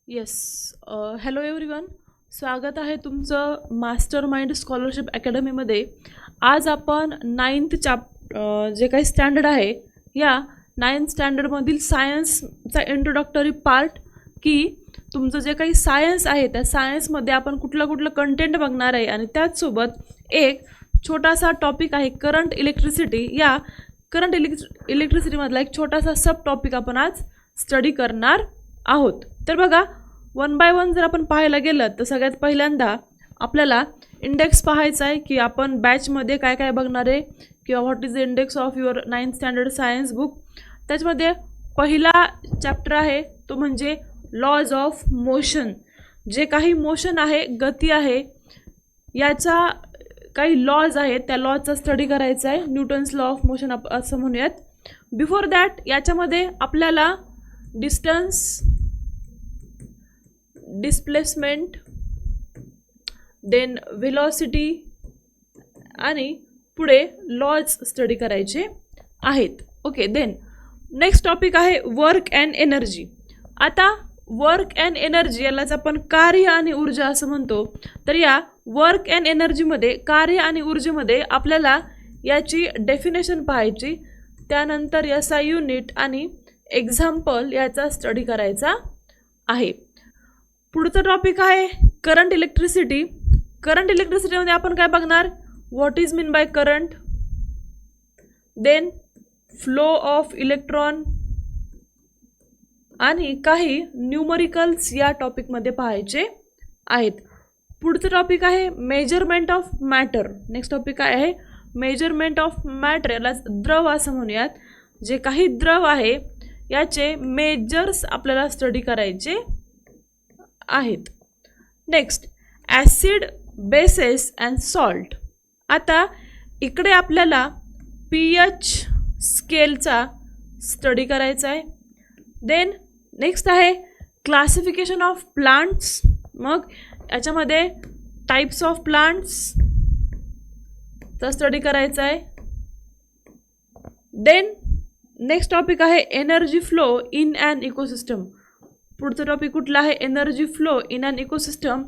Yes. Hello everyone. स्वागत आहे तुमचं मास्टर माइंड स्कॉलरशिप अकॅडमीमध्ये. आज आपण जे काही स्टँडर्ड आहे या 9th स्टँडर्डमधील सायन्सचा इंट्रोडक्टरी पार्ट की तुमचं जे काही सायन्स आहे त्या सायन्समध्ये आपण कुठलं कंटेंट बघणार आहे आणि त्याचसोबत एक छोटासा टॉपिक आहे करंट इलेक्ट्रिसिटी. या करंट इलेक्ट्रिसिटीमधला एक छोटासा सब टॉपिक आपण आज स्टडी करणार आहोत. तर बघा, वन बाय वन जर आपण पाहायला गेलं तर सगळ्यात पहिल्यांदा आपल्याला इंडेक्स पाहायचा आहे की आपण बॅचमध्ये काय काय बघणार आहे किंवा what is the index of your 9th standard science book. त्याच्यामध्ये पहिला चॅप्टर आहे तो म्हणजे लॉज ऑफ मोशन. जे काही मोशन आहे, गती आहे, याचा काही लॉज आहेत त्या लॉजचा स्टडी करायचा आहे. न्यूटन्स लॉ ऑफ मोशन असं म्हणूयात. बिफोर दॅट याच्यामध्ये आपल्याला डिस्टन्स, डिस्प्लेसमेंट, देन व्हेलॉसिटी आणि पुढे लॉज स्टडी करायचे आहेत. ओके, देन नेक्स्ट टॉपिक आहे वर्क अँड एनर्जी. आता वर्क अँड एनर्जी यालाच आपण कार्य आणि ऊर्जा असं म्हणतो. तर या वर्क अँड एनर्जीमध्ये, कार्य आणि ऊर्जेमध्ये आपल्याला याची डेफिनेशन पाहायची. त्यानंतर याचा युनिट आणि एक्झाम्पल याचा स्टडी करायचा आहे. पुढचा टॉपिक आहे करंट इलेक्ट्रिसिटी. करंट इलेक्ट्रिसिटीमध्ये आपण काय बघणार? What is mean by current, then flow of electron आणि काही न्यूमरिकल्स या टॉपिकमध्ये पाहायचे आहेत. पुढचं टॉपिक आहे measurement of matter. Next topic आहे मेजरमेंट ऑफ मॅटर. याला द्रव असं म्हणूयात. जे काही द्रव आहे याचे मेजर्स आपल्याला स्टडी करायचे आहेत. Next acid, bases and salt. आता इकडे आपल्याला pH स्केलचा स्टडी करायचा आहे. देन नेक्स्ट आहे क्लासिफिकेशन ऑफ प्लांट्स. मग याच्यामध्ये टाईप्स ऑफ प्लांट्सचा स्टडी करायचा आहे. देन नेक्स्ट टॉपिक आहे energy flow in an ecosystem. पुढचं टॉपिक कुठलं आहे? Energy flow in an ecosystem.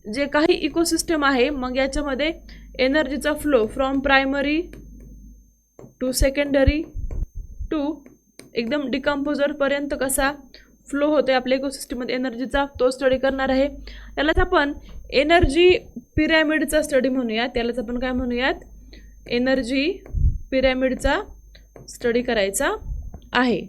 जे काही इकोसिस्टम आहे मग याच्यामध्ये एनर्जीचा flow from primary to secondary to एकदम डिकम्पोजरपर्यंत कसा फ्लो होतो आपल्या इकोसिस्टममध्ये एनर्जीचा, तो स्टडी करणार आहे. यालाच आपण एनर्जी पिरॅमिडचा स्टडी म्हणूयात. त्यालाच आपण काय म्हणूयात? एनर्जी पिरॅमिडचा स्टडी करायचा आहे.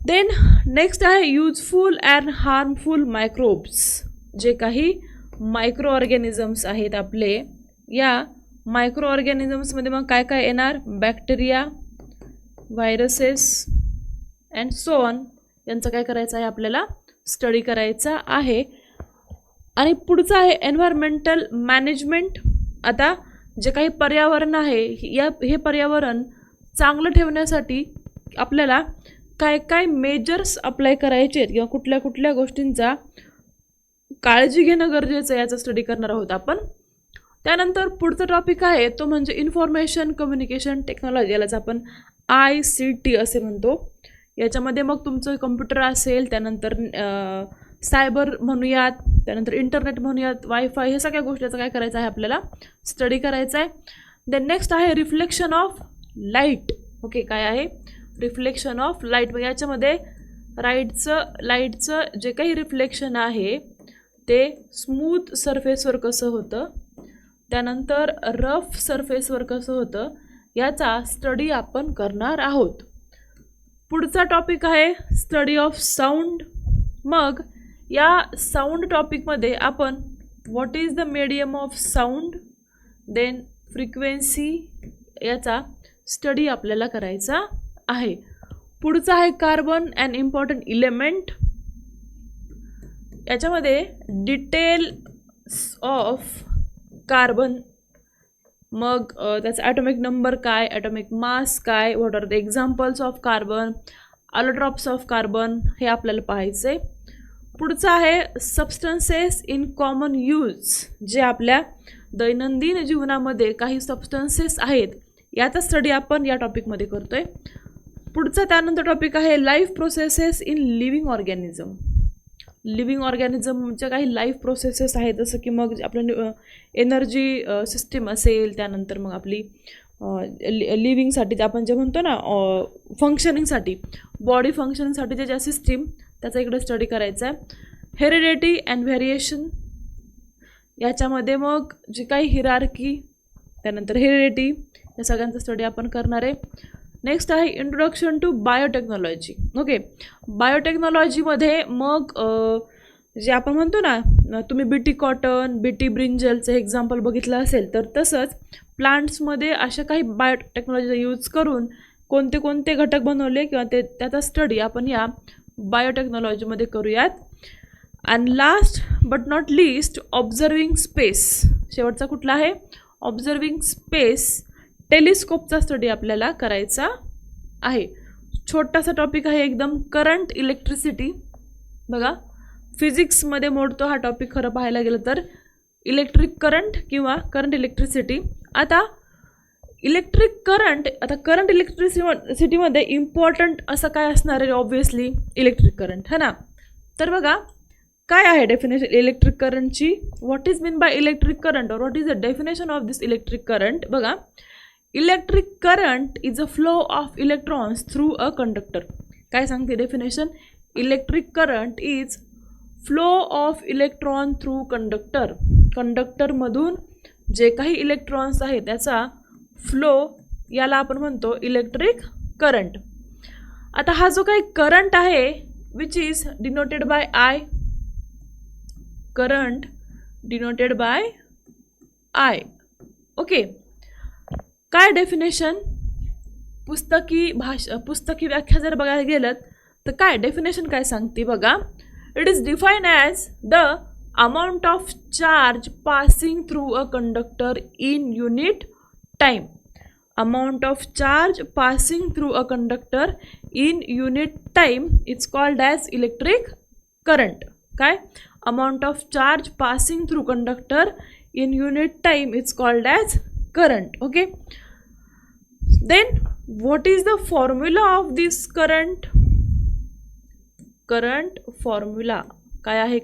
देन नेक्स्ट आहे युजफुल अँड हार्मफुल मायक्रोब्स. जे काही मायक्रो ऑर्गॅनिझम्स आहेत आपले, या मायक्रो ऑर्गॅनिझम्समध्ये मग काय काय येणार? Bacteria, viruses and so on. यांचं काय करायचं आहे? आपल्याला स्टडी करायचा आहे. आणि पुढचं आहे एन्व्हायरमेंटल मॅनेजमेंट. आता जे काही पर्यावरण आहे हे पर्यावरण चांगलं ठेवण्यासाठी आपल्याला काय काय मेजर्स अप्लाय करायचे आहेत किंवा कुठल्या कुठल्या गोष्टींचा काळजी घेणं गरजेचं आहे याचा स्टडी करणार आहोत आपण. त्यानंतर पुढचा टॉपिक आहे तो म्हणजे इन्फॉर्मेशन कम्युनिकेशन टेक्नॉलॉजी. यालाच आपण ICT असे म्हणतो. याच्यामध्ये मग तुमचं कम्प्युटर असेल, त्यानंतर सायबर म्हणूयात, त्यानंतर इंटरनेट म्हणूयात, वायफाय, हे सगळ्या गोष्टीचं काय करायचं आहे? आपल्याला स्टडी करायचं आहे. देन नेक्स्ट आहे रिफ्लेक्शन ऑफ लाईट. ओके, काय आहे? Reflection of light. मग याच्यामध्ये लाईटचं जे काही रिफ्लेक्शन आहे ते स्मूथ सरफेसवर कसं होतं, त्यानंतर रफ सरफेसवर कसं होतं, याचा स्टडी आपण करणार आहोत. पुढचा टॉपिक आहे स्टडी ऑफ साऊंड. मग या साऊंड टॉपिकमध्ये आपण what is the medium of sound, then frequency, याचा स्टडी आपल्याला करायचा आहे. पुढचा आहे कार्बन अँड इम्पॉर्टंट इलेमेंट. याच्यामध्ये डिटेल्स ऑफ कार्बन, मग त्याचा ॲटॉमिक नंबर काय, ॲटॉमिक मास काय, what are the examples of carbon, allotropes of carbon, हे आपल्याला पाहायचं आहे. पुढचं आहे सबस्टन्सेस इन कॉमन यूज. जे आपल्या दैनंदिन जीवनामध्ये काही सबस्टन्सेस आहेत याचा स्टडी आपण या टॉपिकमध्ये करतोय. पुढचा त्यानंतर टॉपिक आहे life processes in living organism. Living ऑर्गॅनिझमच्या काही लाईफ प्रोसेसेस आहेत, जसं की मग आपलं एनर्जी सिस्टीम असेल, त्यानंतर मग आपली लिव्हिंगसाठी आपण जे म्हणतो ना फंक्शनिंगसाठी, बॉडी फंक्शनिंगसाठी ज्या सिस्टीम, त्याचा इकडे स्टडी करायचा आहे. हेरिडिटी अँड व्हेरिएशन, याच्यामध्ये मग जी काही हिरार्की, त्यानंतर हेरिडिटी, या सगळ्यांचा स्टडी आपण करणार आहे. नेक्स्ट आहे इंट्रोडक्शन टू बायोटेक्नॉलॉजी. ओके, बायोटेक्नॉलॉजीमध्ये मग जे आपण म्हणतो ना, तुम्ही बीटी कॉटन, बीटी ब्रिंजलचं एक्झाम्पल बघितलं असेल, तर तसंच प्लांट्समध्ये अशा काही बायोटेक्नॉलॉजीचा यूज करून कोणते कोणते घटक बनवले किंवा त्याचा स्टडी आपण या बायोटेक्नॉलॉजीमध्ये करूयात. And last but not list observing space. शेवटचा कुठला आहे? Observing space. टेलिस्कोपचा स्टडी आपल्याला करायचा आहे. छोटासा टॉपिक आहे एकदम, करंट इलेक्ट्रिसिटी. बघा, फिजिक्समध्ये मोडतो हा टॉपिक खरं पाहायला गेलं तर, इलेक्ट्रिक करंट किंवा करंट इलेक्ट्रिसिटी. आता करंट इलेक्ट्रिसिटीमध्ये इम्पॉर्टंट असं काय असणार आहे? ऑब्व्हियसली इलेक्ट्रिक करंट, है ना. तर बघा, काय आहे डेफिनेशन इलेक्ट्रिक करंटची? What is mean by electric current, और what is the definition of this electric current? बघा, electric current is a flow of electrons through a conductor. काय सांगते definition? Electric current is flow of electron through conductor. कंडक्टरमधून जे काही electrons आहेत त्याचा flow, याला आपण म्हणतो इलेक्ट्रिक करंट. आता हा जो काही करंट आहे, which is denoted bye I, current denoted by I. Okay, काय डेफिनेशन? पुस्तकी व्याख्या जर बघायला गेलं तर काय डेफिनेशन काय सांगते बघा. It is define as the amount of charge passing through a conductor in unit time. Amount of charge passing through a conductor in unit time is called as electric current. काय? Amount of charge passing through conductor in unit time is called as current. Okay, then what is the formula of this current? Current formula काय आहे?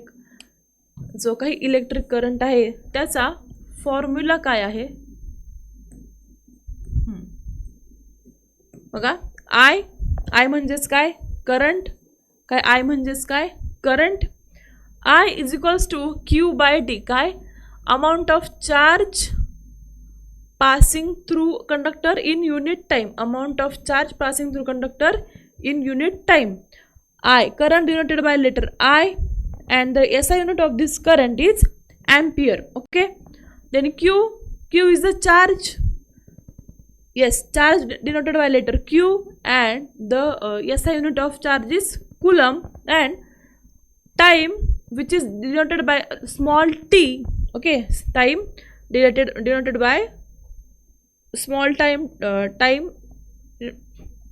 जो काही electric current आहे त्याचा formula काय आहे? बघा, आय म्हणजेच काय? करंट. काय? आय म्हणजेच काय? Current. I is equals to Q by D. काय? Amount of charge passing through conductor in unit time. Amount of charge passing through conductor in unit time. I, current denoted by letter I, and the SI unit of this current is ampere. Okay, then Q is the charge. Yes, charge denoted by letter Q, and the SI unit of charge is coulomb, and time, which is denoted by small t. Okay, time denoted by small time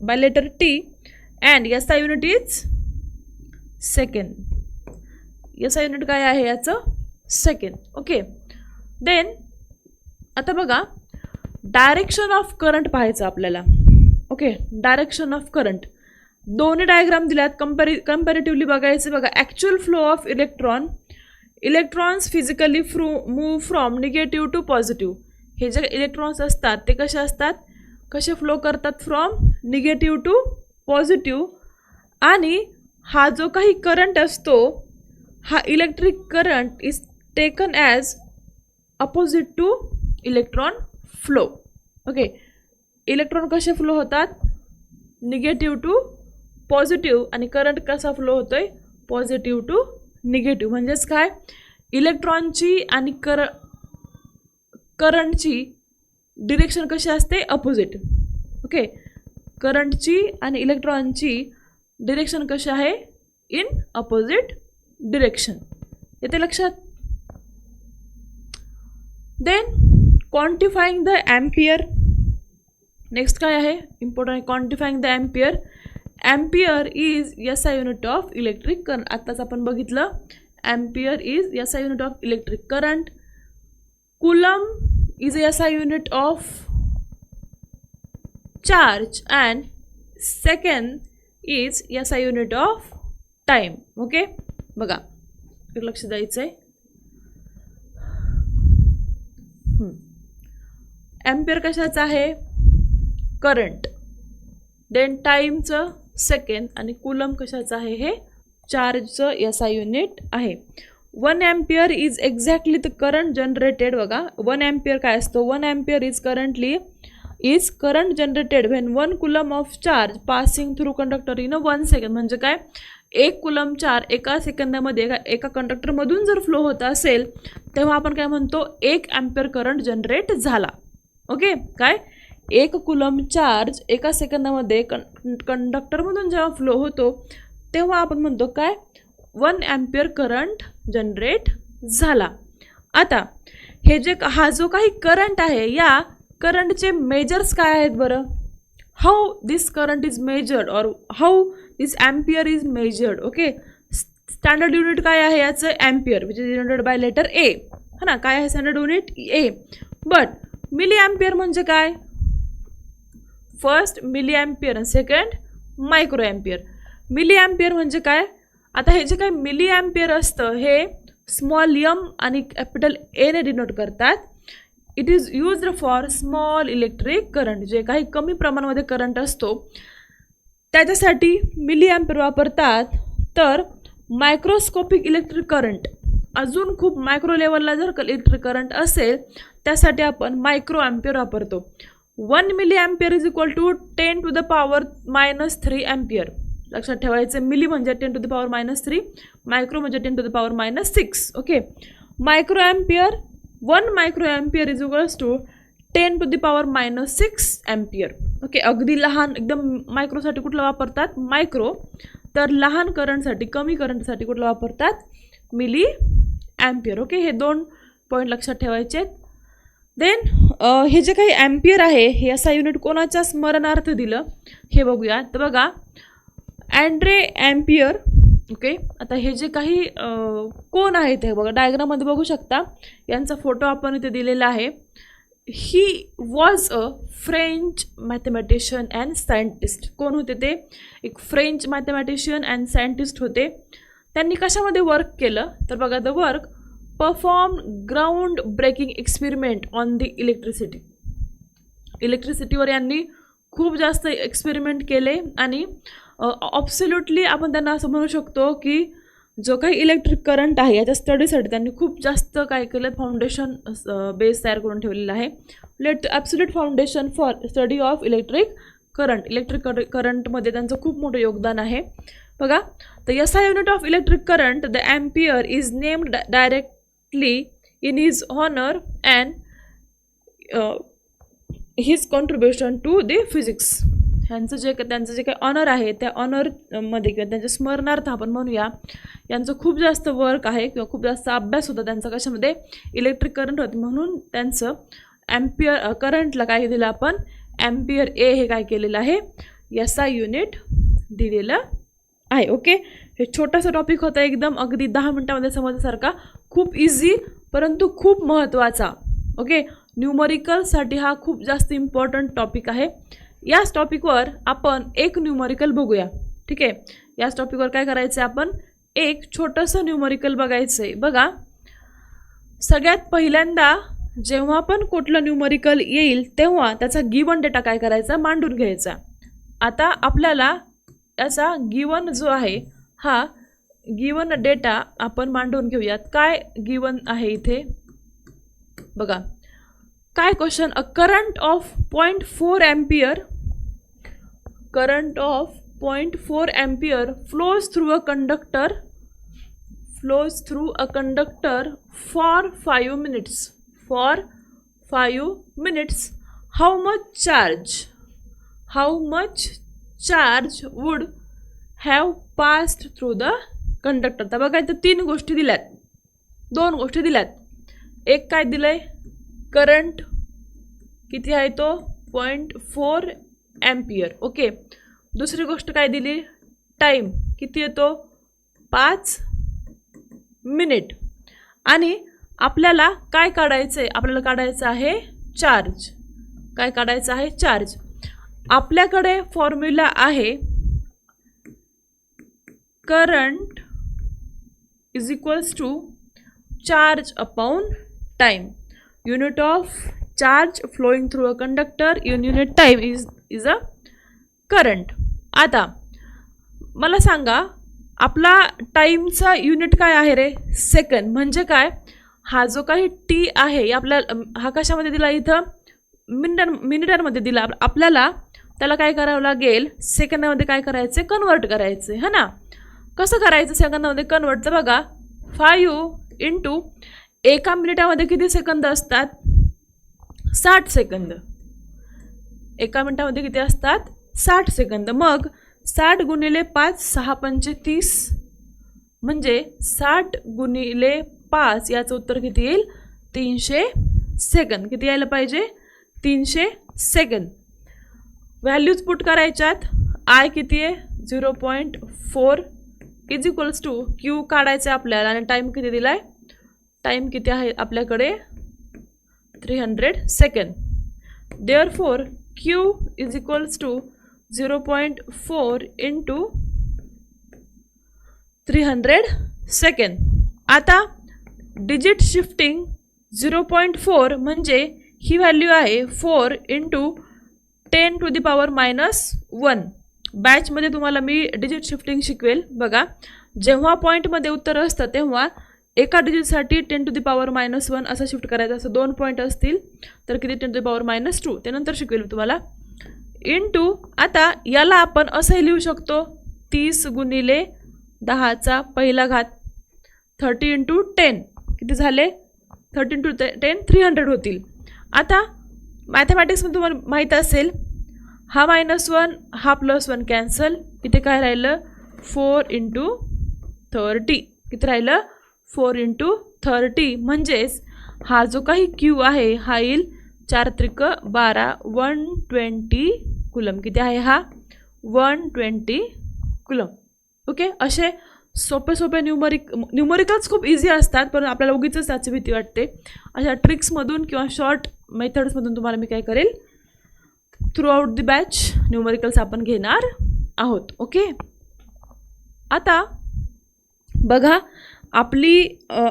by letter T, and SI unit is second. SI unit काय आहे याचं? Second. Okay, then आता बघा, direction of current पाहायचं आपल्याला. Okay, direction of current दोन्ही diagram दिल्यात, comparatively बघायचं. बघा, actual flow of electrons physically move from negative to positive. हे जे इलेक्ट्रॉन्स असतात ते कसे असतात? कसे फ्लो करतात? From negative to positive. आणि हा जो काही करंट असतो, हा electric current is taken as opposite to electron flow. Okay, electron कसे फ्लो होतात? Negative to positive. आणि करंट कसा फ्लो होतोय? Positive to negative. म्हणजेच काय? इलेक्ट्रॉनची आणि करंटची डिरेक्शन कशी असते? अपोजिट. ओके, करंटची आणि इलेक्ट्रॉनची डिरेक्शन कशी आहे? In opposite direction. येते लक्षात? Then quantifying the ampere. Next काय आहे? इम्पॉर्टंट आहे quantifying the ampere. Ampere is SI unit of electric current. आत्ताच आपण बघितलं, ampere is SI unit of electric current. Coulomb is a SI unit of charge, and second is SI unit of time. Okay, बघा, लक्ष द्यायचंय. Ampere कशाचं आहे? Current. Then टाईमचं second. आणि कुलम कशाचं आहे? हे चार्जचं SI युनिट आहे. 1 ampere is exactly the current generated. बघा 1 एम्पियर काय असतो? 1 ampere is current generated when 1 coulomb of charge passing through conductor in 1 second. म्हणजे काय? 1 कुलम चार्ज एका सेकंदामध्ये एका कंडक्टरमधून जर फ्लो होत असेल तेव्हा आपण काय म्हणतो? 1 एम्पियर करंट जनरेट झाला. ओके. काय? 1 कुलम चार्ज एका सेकंदामध्ये कंडक्टरमधून जेव्हा फ्लो होतो तेव्हा आपण म्हणतो काय? 1 एम्पियर करंट जनरेट झाला. आता हे हा जो काही करंट आहे या करंटचे मेजर्स काय आहेत बरं? How this current is measured और how this ampere is measured. Okay. Standard unit काय आहे याचं? Ampere, which is denoted by letter A. है ना? काय आहे standard unit? A. But milli ampere म्हणजे काय? फर्स्ट मिली एम्पियर आणि second micro ampere. Milli ampere म्हणजे काय? आता हे जे काही मिली एम्पियर असतं हे स्मॉल एम आणि कॅपिटल ए ने डिनोट करतात. It is used for small electric current. जे काही कमी प्रमाणामध्ये करंट असतो त्याच्यासाठी मिली एम्पियर वापरतात. तर मायक्रोस्कोपिक इलेक्ट्रिक करंट, अजून खूप मायक्रो लेवलला जर इलेक्ट्रिक करंट असेल त्यासाठी आपण मायक्रो एम्पियर वापरतो. 1 milli ampere is equal to 10 to the power -3 ampere. लक्षात ठेवायचं. मिली म्हणजे 10 to the power -3, मायक्रो म्हणजे 10 to the power -6. Okay. Micro ampere 1 micro ampere is equals to 10 to the power -6 ampere. Okay. अगदी लहान एकदम मायक्रोसाठी कुठलं वापरतात? मायक्रो. तर लहान करंटसाठी, कमी करंटसाठी कुठलं वापरतात? Milli ampere. ओके. हे 2 पॉईंट लक्षात ठेवायचे आहेत. देन हे जे काही एम्पियर आहे हे असा युनिट कोणाच्या स्मरणार्थ दिलं हे बघूया. तर बघा अँड्रे एम्पियर. ओके. आता हे जे काही कोण आहेत हे बघा डायग्राममध्ये बघू शकता. यांचा फोटो आपण इथे दिलेला आहे. He was a French mathematician and scientist. कोण होते ते? एक फ्रेंच मॅथमॅटिशियन अँड सायंटिस्ट होते. त्यांनी कशामध्ये वर्क केलं? तर बघा the work perform ground breaking experiment on the electricity. इलेक्ट्रिसिटीवर यांनी खूप जास्त एक्सपेरिमेंट केले आणि ॲब्सोल्युटली आपण त्यांना असं म्हणू शकतो की जो काही इलेक्ट्रिक करंट आहे याच्या स्टडीसाठी त्यांनी खूप जास्त काय केलं? फाउंडेशन बेस तयार करून ठेवलेला आहे. Absolute foundation for study of electric current. Electric करंटमध्ये त्यांचं खूप मोठं योगदान आहे. बघा the SI unit of electric current the ampere is named directly in his honour and his contribution to the physics. त्यांचं जे काही ऑनर आहे त्या ऑनरमध्ये किंवा त्यांच्या स्मरणार्थ आपण म्हणूया यांचं खूप जास्त वर्क आहे किंवा खूप जास्त अभ्यास होता त्यांचा कशामध्ये? इलेक्ट्रिक करंट होते. म्हणून त्यांचं एम्पियर करंटला काय दिलं आपण? एम्पियर ए हे काय केलेलं आहे? SI युनिट दिलेलं आहे. ओके. हे छोटासा टॉपिक होता एकदम अगदी 10 मिनिटामध्ये समजण्यासारखा. खूप इझी परंतु खूप महत्त्वाचा. ओके. न्यूमरिकलसाठी हा खूप जास्त इम्पॉर्टंट टॉपिक आहे. याच टॉपिकवर आपण एक न्यूमरिकल बघूया. ठीक आहे. याच टॉपिकवर काय करायचं आहे? आपण एक छोटंसं न्यूमरिकल बघायचं आहे. बघा सगळ्यात पहिल्यांदा जेव्हा पण कुठलं न्यूमरिकल येईल तेव्हा त्याचा गिवन डेटा काय करायचा? मांडून घ्यायचा. आता आपल्याला याचा गिवन जो आहे हा गिवन डेटा आपण मांडून घेऊयात. काय गिवन आहे इथे बघा. काय question? A current of 0.4 ampere. Current of 0.4 ampere flows through a conductor for 5 minutes. For 5 minutes, how much charge would have passed through the conductor? तर बघा इथं 3 गोष्टी दिल्यात, 2 गोष्टी दिल्यात. एक काय दिलंय? करंट किती आहे तो? 0.4 एम्पियर. ओके. दुसरी गोष्ट काय दिली? टाईम किती येतो? 5 मिनिट. आणि आपल्याला काय काढायचं आहे? आपल्याला काढायचं आहे चार्ज. काय काढायचं आहे? चार्ज. आपल्याकडे फॉर्म्युला आहे current is equals to charge upon time. Unit of charge flowing through a conductor in unit time is a current. आता मला सांगा आपला टाईमचा युनिट काय आहे रे? सेकंद. म्हणजे काय? हा जो काही टी आहे आपल्याला हा कशामध्ये दिला? इथं मिनिटांमध्ये दिला. आपल्याला त्याला काय करावं लागेल? सेकंदामध्ये काय करायचं? कन्वर्ट करायचं है ना. कसं करायचं सेकंदामध्ये कन्वर्ट? तर बघा 5 इंटू एका मिनिटामध्ये किती सेकंद असतात? 60 सेकंद. एका मिनिटामध्ये किती असतात? 60 सेकंद. मग 60 गुणिले 5 6 पंचे 30 म्हणजे 60 गुणिले 5 याचं उत्तर किती येईल? 300 सेकंद. किती यायला पाहिजे? 300 सेकंद. व्हॅल्यूज पुट करायच्यात. आय किती आहे? 0.4 इज इक्वल्स टू क्यू काढायचं आपल्याला आणि टाईम किती दिलाय? टाईम किती आहे आपल्याकडे? 300 second. Therefore Q is equals to 0.4 into 300 second. आता डिजिट शिफ्टिंग 0.4 म्हणजे ही व्हॅल्यू आहे 4 इंटू 10 टू द पॉवर -1. बॅचमध्ये तुम्हाला मी डिजिट शिफ्टिंग शिकवेल. बघा जेव्हा पॉईंटमध्ये उत्तर असतं तेव्हा एका डिजिटसाठी 10 टू द पॉवर -1 असं शिफ्ट करायचं. असं 2 पॉईंट असतील तर किती? 10 टू द पॉवर -2. ते नंतर शिकवेल मी तुम्हाला. इंटू आता याला आपण असंही लिहू शकतो 30 गुणिले 10चा पहिला घात. 30 इंटू 10 किती झाले? 30 इंटू 10 300 होतील. आता मॅथमॅटिक्समध्ये तुम्हाला माहीत असेल हा -1 हा +1 कॅन्सल. इथे काय राहिलं? 4 इंटू 30. किती राहिलं? 4 इंटू 30. म्हणजेच हा जो काही क्यू आहे हा येईल 4 त्रिक 12 120 कुलम. किती आहे हा? 120 कुलम. ओके. असे सोपे सोपे न्यूमरिकल्स खूप इझी असतात पण आपल्याला उगीच त्याची भीती वाटते. अशा ट्रिक्समधून किंवा शॉर्ट मेथड्समधून तुम्हाला मी काय करेल through out the batch numericals आपण घेणार आहोत. ओके. आता बघा आपली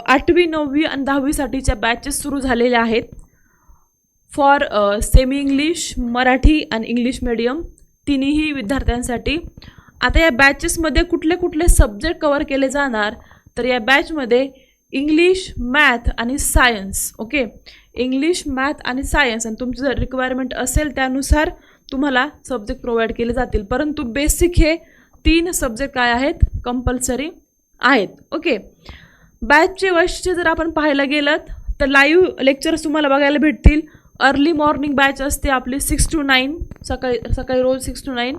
8वी 9वी आणि 10वीसाठीच्या बॅचेस सुरू झालेल्या आहेत फॉर सेमी इंग्लिश, मराठी आणि इंग्लिश मीडियम तिन्ही विद्यार्थ्यांसाठी. आता या बॅचेसमध्ये कुठले कुठले सब्जेक्ट कवर केले जाणार? तर या बॅचमध्ये इंग्लिश, मॅथ आणि सायन्स. ओके. इंग्लिश, मॅथ आणि सायन्स आणि तुमची जर रिक्वायरमेंट असेल त्यानुसार तुम्हाला सब्जेक्ट प्रोव्हाइड केले जातील. परंतु बेसिक हे 3 सब्जेक्ट काय आहेत? कंपल्सरी आहेत. ओके. बॅचचे वैशिष्ट्य जर आपण पाहायला गेलं तर लाईव्ह लेक्चर्स तुम्हाला बघायला भेटतील. अर्ली मॉर्निंग बॅच असते आपली 6 to 9 सकाळी रोज 6 to 9.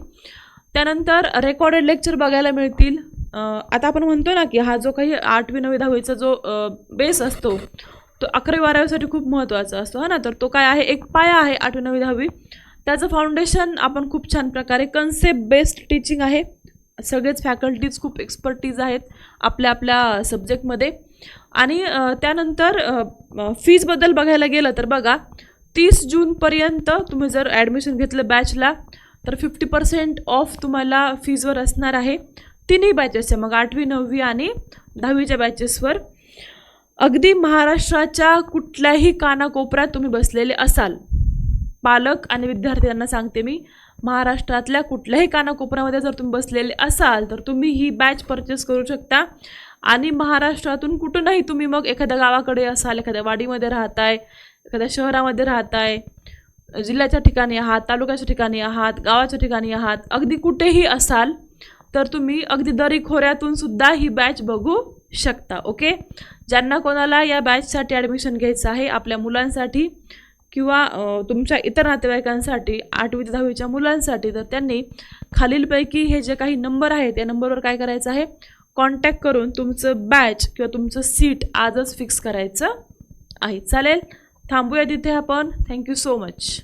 त्यानंतर रेकॉर्डेड लेक्चर बघायला मिळतील. आता आपण म्हणतो ना की हा जो काही 8वी 9वी 10वीचा जो बेस असतो तो 11वी 12वीसाठी खूप महत्त्वाचा असतो हा ना. तर तो काय आहे? एक पाया आहे 8वी 9वी 10वी. त्याचं फाउंडेशन आपण खूप छान प्रकारे कन्सेप्ट बेस्ड टीचिंग आहे. सगळेच फॅकल्टीज खूप एक्सपर्टीज आहेत आपल्या आपल्या सब्जेक्टमध्ये. आणि त्यानंतर फीजबद्दल बघायला गेलं तर बघा 30 जूनपर्यंत तुम्ही जर ॲडमिशन घेतलं बॅचला तर 50% ऑफ तुम्हाला फीजवर असणार आहे. तिन्ही बॅचेसच्या मग 8वी 9वी आणि 10वीच्या बॅचेसवर. अगदी महाराष्ट्राच्या कुठल्याही कानाकोपऱ्यात तुम्ही बसलेले असाल, पालक आणि विद्यार्थ्यांना सांगते मी, महाराष्ट्रातल्या कुठल्याही कानाकोपऱ्यामध्ये जर तुम्ही बसलेले असाल तर तुम्ही ही बॅच परचेस करू शकता. आणि महाराष्ट्रातून कुठूनही तुम्ही मग एखाद्या गावाकडे असाल, एखाद्या वाडीमध्ये राहताय, एखाद्या शहरामध्ये राहताय, जिल्ह्याच्या ठिकाणी आहात, तालुक्याच्या ठिकाणी आहात, गावाच्या ठिकाणी आहात, अगदी कुठेही असाल तर तुम्ही अगदी दरीखोऱ्यातून सुद्धा ही बॅच बघू शकता. ओके. ज्यांना कोणाला या बॅचसाठी ॲडमिशन घ्यायचं आहे आपल्या मुलांसाठी किंवा तुमच्या इतर नातेवाईकांसाठी 8वी ते 10वीच्या मुलांसाठी तर त्यांनी खालीलपैकी हे जे काही नंबर आहेत त्या नंबरवर काय करायचं आहे? कॉन्टॅक्ट करून तुमचं बॅच किंवा तुमचं सीट आजच फिक्स करायचं आहे. चालेल. थांबूया तिथे आपण. Thank you so much.